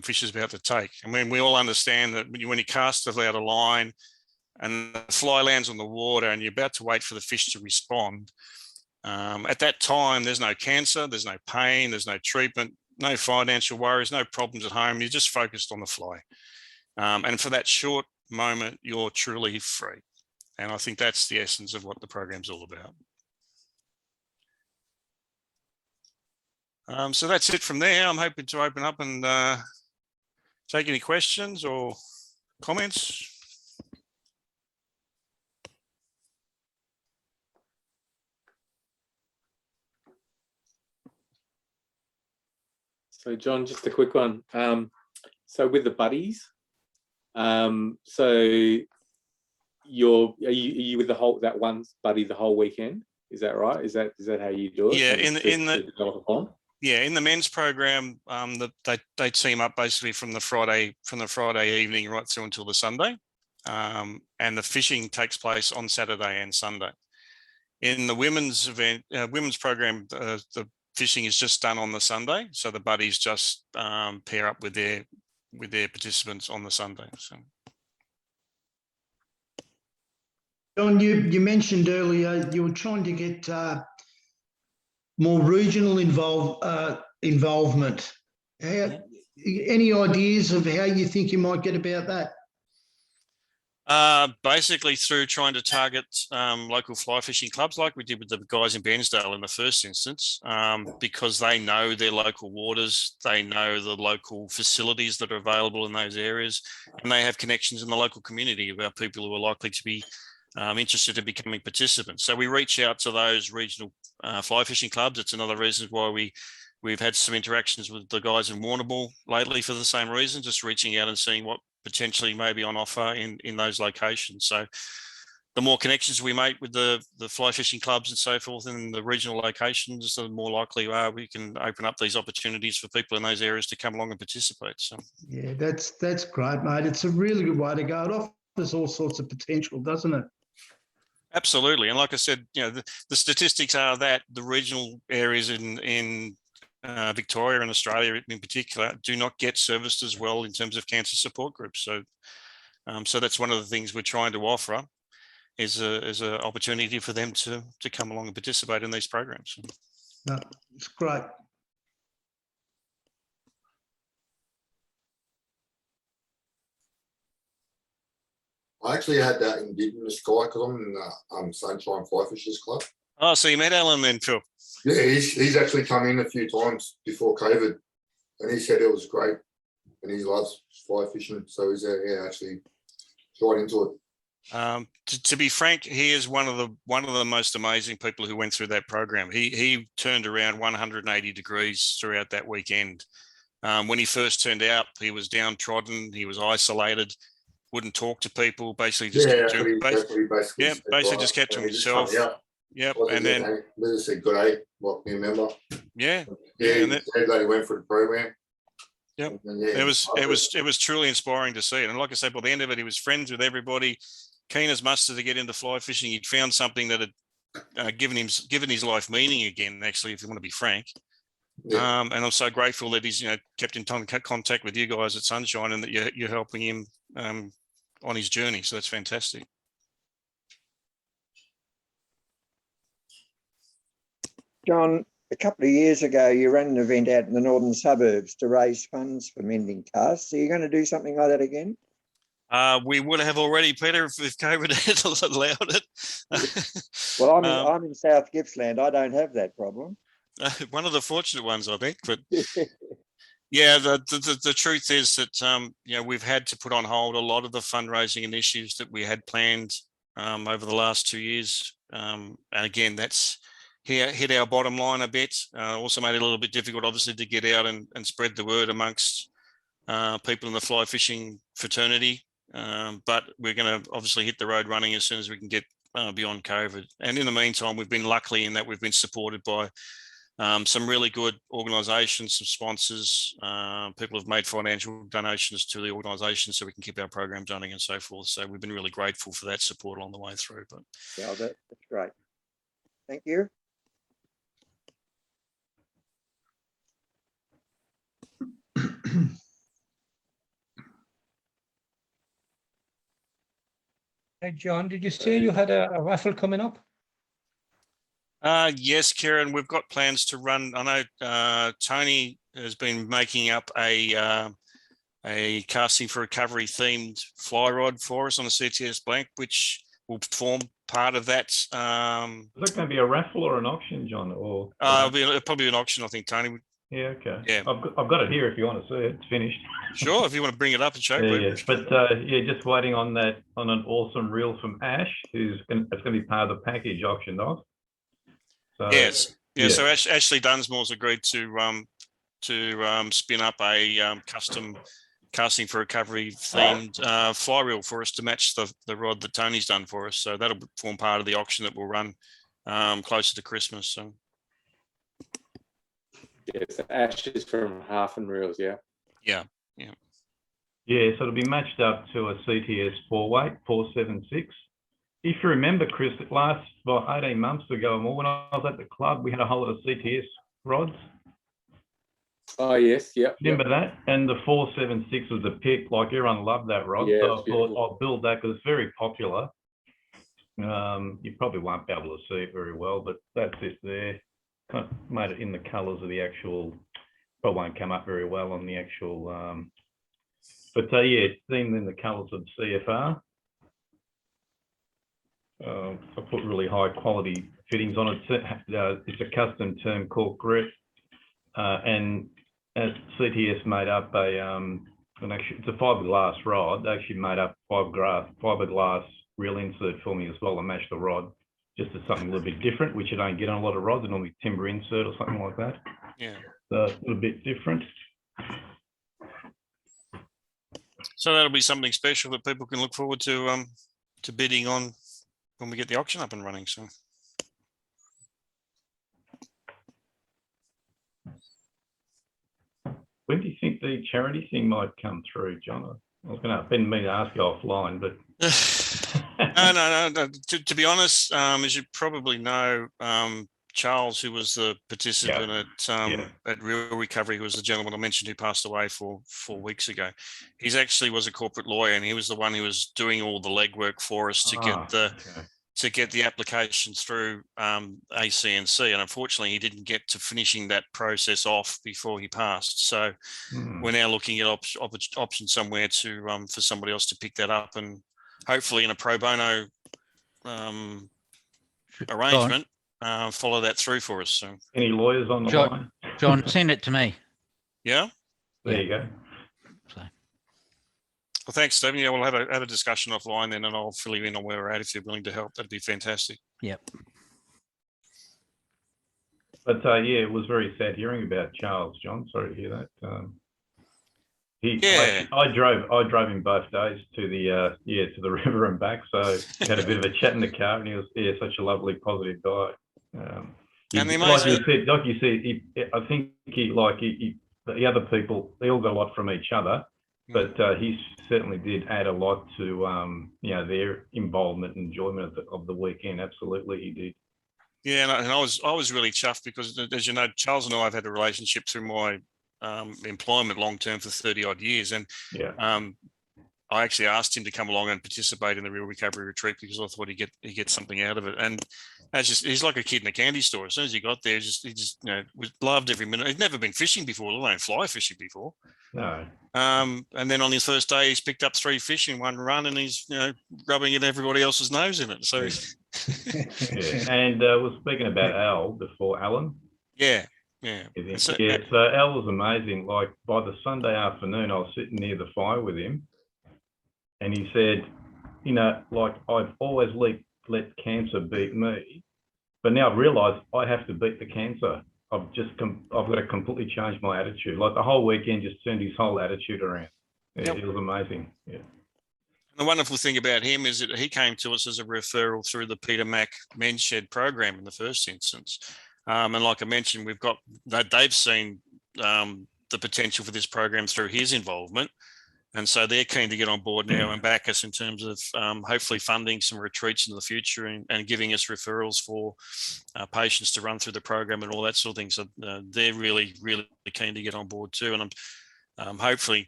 fish is about to take. I mean, we all understand that when you cast out a line and the fly lands on the water and you're about to wait for the fish to respond, At that time, there's no cancer, there's no pain, there's no treatment, no financial worries, no problems at home. You're just focused on the fly. And for that short moment, you're truly free. And I think that's the essence of what the program's all about. So that's it from there. I'm hoping to open up and take any questions or comments. So John, just a quick one. So with the buddies, so are you with that one buddy the whole weekend? Is that right? Is that how you do it? Yeah, in the men's program, they team up basically from the Friday evening right through until the Sunday, and the fishing takes place on Saturday and Sunday. In the women's event, women's program, the fishing is just done on the Sunday, so the buddies just pair up with their participants on the Sunday. So. John, you mentioned earlier you were trying to get more regional involvement. Any ideas of how you think you might get about that? Basically through trying to target local fly fishing clubs like we did with the guys in Bairnsdale in the first instance, because they know their local waters, they know the local facilities that are available in those areas, and they have connections in the local community about people who are likely to be interested in becoming participants. So we reach out to those regional fly fishing clubs. It's another reason why we've had some interactions with the guys in Warrnambool lately for the same reason, just reaching out and seeing what potentially may be on offer in those locations. So the more connections we make with the fly fishing clubs and so forth in the regional locations, the more likely we can open up these opportunities for people in those areas to come along and participate. So yeah, that's great, mate. It's a really good way to go. It offers all sorts of potential, doesn't it? Absolutely. And like I said, the statistics are that the regional areas in Victoria and Australia in particular do not get serviced as well in terms of cancer support groups. So so that's one of the things we're trying to offer is an opportunity for them to come along and participate in these programs. No, it's great. I actually had that Indigenous guy because I'm in the Sunshine Fly Fishers Club. Oh, so you met Alan then, Phil? Yeah, he's actually come in a few times before COVID, and he said it was great, and he loves fly fishing, so he's actually right into it. To be frank, he is one of the most amazing people who went through that program. He turned around 180 degrees throughout that weekend. When he first turned out, he was downtrodden, he was isolated, wouldn't talk to people, basically just just kept to himself. Yep, and then Liz said, "Good day, welcome new member." Yeah, and that he went for the program. Yep, it was truly inspiring to see it. And like I said, by the end of it, he was friends with everybody, keen as mustard to get into fly fishing. He'd found something that had given his life meaning again. Actually, if you want to be frank. Yeah. And I'm so grateful that he's kept in contact with you guys at Sunshine and that you're helping him on his journey. So that's fantastic. John, a couple of years ago, you ran an event out in the northern suburbs to raise funds for Mending Casts. Are you going to do something like that again? We would have already, Peter, if COVID had allowed it. Well, I'm in South Gippsland. I don't have that problem. One of the fortunate ones, I think. But yeah, the truth is that we've had to put on hold a lot of the fundraising initiatives that we had planned over the last 2 years. And again, that's hit our bottom line a bit. Also made it a little bit difficult, obviously, to get out and spread the word amongst people in the fly fishing fraternity. But we're going to obviously hit the road running as soon as we can get beyond COVID. And in the meantime, we've been lucky in that we've been supported by some really good organisations, some sponsors. People have made financial donations to the organisation so we can keep our programs running and so forth. So we've been really grateful for that support along the way through. But yeah, that's great. Thank you. Hey, John, did you say you had a raffle coming up? Yes, Kieran, we've got plans to run. I know Tony has been making up a casting for recovery themed fly rod for us on a CTS blank, which will form part of that. Is that going to be a raffle or an auction, John? Or it'll probably be an auction, I think, Tony. Yeah, okay. Yeah, I've got it here if you want to see it. It's finished. Sure, if you want to bring it up and show Yeah, it. but yeah, just waiting on that on an awesome reel from Ash, it's going to be part of the package auctioned off. So, yes, yeah. So Ashley Dunsmore's agreed to spin up a custom casting for recovery themed fly reel for us to match the rod that Tony's done for us. So that'll form part of the auction that we'll run closer to Christmas. So. Yes, Ash is from Half and Reels, yeah. Yeah. Yeah, so it'll be matched up to a CTS 4-weight, 476. If you remember, Chris, last, 18 months ago, when I was at the club, we had a whole lot of CTS rods. Oh, yes, yep. Remember that? And the 476 was the pick. Like, everyone loved that rod. Yeah, so I thought I'll build that because it's very popular. You probably won't be able to see it very well, but that's it there. Kind of made it in the colours of the actual, probably won't come up very well on the actual, but yeah, it's themed in the colours of CFR. I put really high quality fittings on it. It's a custom term cork grit, and CTS made up it's a fiberglass rod. They actually made up fiberglass reel insert for me as well to match the rod. Just as something a little bit different, which you don't get on a lot of rods, normally timber insert or something like that. Yeah. So a little bit different. So that'll be something special that people can look forward to bidding on when we get the auction up and running. So. When do you think the charity thing might come through, John? I was going to ask you offline, but no. To be honest, as you probably know, Charles, who was the participant at Real Recovery, who was the gentleman I mentioned who passed away 4 weeks ago. He's actually was a corporate lawyer, and he was the one who was doing all the legwork for us to get the application through ACNC, and unfortunately he didn't get to finishing that process off before he passed. So we're now looking at options somewhere to for somebody else to pick that up, and hopefully in a pro bono arrangement follow that through for us. So any lawyers on the line? John, send it to me. Yeah, there you go. Well, thanks, Stephen. Yeah, we'll have a discussion offline then, and I'll fill you in on where we're at if you're willing to help. That'd be fantastic. Yep. But yeah, it was very sad hearing about Charles, John. Sorry to hear that. I drove him both days to the river and back. So had a bit of a chat in the car, and he was such a lovely, positive guy. And like you said, I think the other people, they all got a lot from each other. But he certainly did add a lot to their involvement and enjoyment of the weekend. Absolutely, he did. Yeah, and I was really chuffed because, as you know, Charles and I have had a relationship through my employment long term for 30 odd years, and I actually asked him to come along and participate in the Real Recovery Retreat because I thought he'd get something out of it. And he's like a kid in a candy store. As soon as he got there, he just loved every minute. He'd never been fishing before, let alone fly fishing before. No. And then on his first day, he's picked up 3 fish in one run, and he's rubbing at everybody else's nose in it. So, and we're speaking about Al before, Alan. Yeah. So Al was amazing. Like by the Sunday afternoon, I was sitting near the fire with him, and he said, like I've always let cancer beat me, but now I've realised I have to beat the cancer. I've got to completely change my attitude. Like the whole weekend just turned his whole attitude around. It was amazing. Yeah. And the wonderful thing about him is that he came to us as a referral through the Peter Mac Men's Shed program in the first instance. And like I mentioned, they've seen the potential for this program through his involvement. And so they're keen to get on board now and back us in terms of hopefully funding some retreats in the future and giving us referrals for patients to run through the program and all that sort of thing. So they're really, really keen to get on board too. And I'm hopefully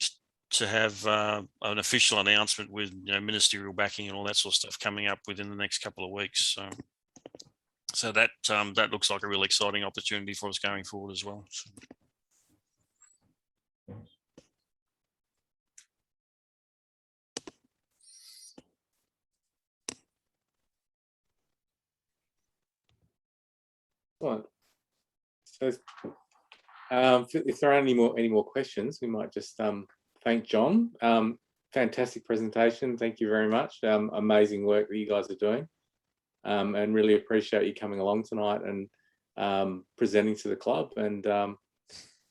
to have an official announcement with ministerial backing and all that sort of stuff coming up within the next couple of weeks. So So that that looks like a really exciting opportunity for us going forward as well. So. Right. So if there are any more questions, we might just thank John. Fantastic presentation. Thank you very much. Amazing work that you guys are doing, and really appreciate you coming along tonight and presenting to the club, and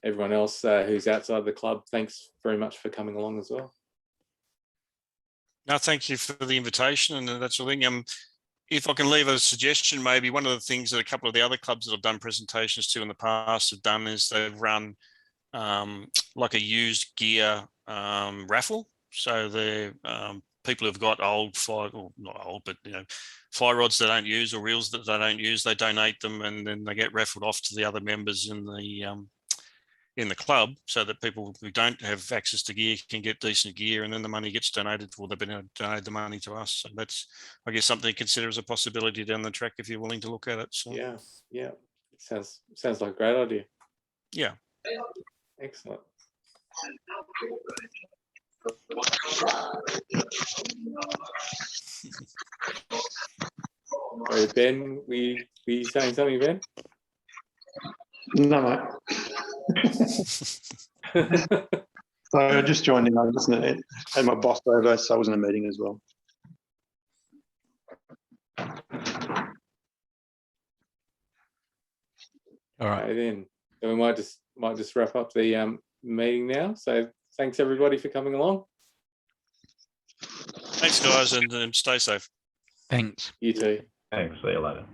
everyone else who's outside the club. Thanks very much for coming along as well. No, thank you for the invitation and that sort of thing. If I can leave a suggestion, maybe one of the things that a couple of the other clubs that I've done presentations to in the past have done is they've run like a used gear raffle. So the people who've got old fly, or not old, but fly rods they don't use or reels that they don't use, they donate them and then they get raffled off to the other members in the club, so that people who don't have access to gear can get decent gear, and then the money gets donated, or they've been donated the money to us. So that's, I guess, something to consider as a possibility down the track if you're willing to look at it. So. Yeah, sounds like a great idea. Yeah, excellent. Sorry, Ben, were you saying something, Ben? No, mate. So I just joined in. I had my boss over, so I was in a meeting as well. All right. Okay, then we might just wrap up the meeting now. So thanks everybody for coming along. Thanks, guys, and stay safe. Thanks. You too. Thanks. See you later.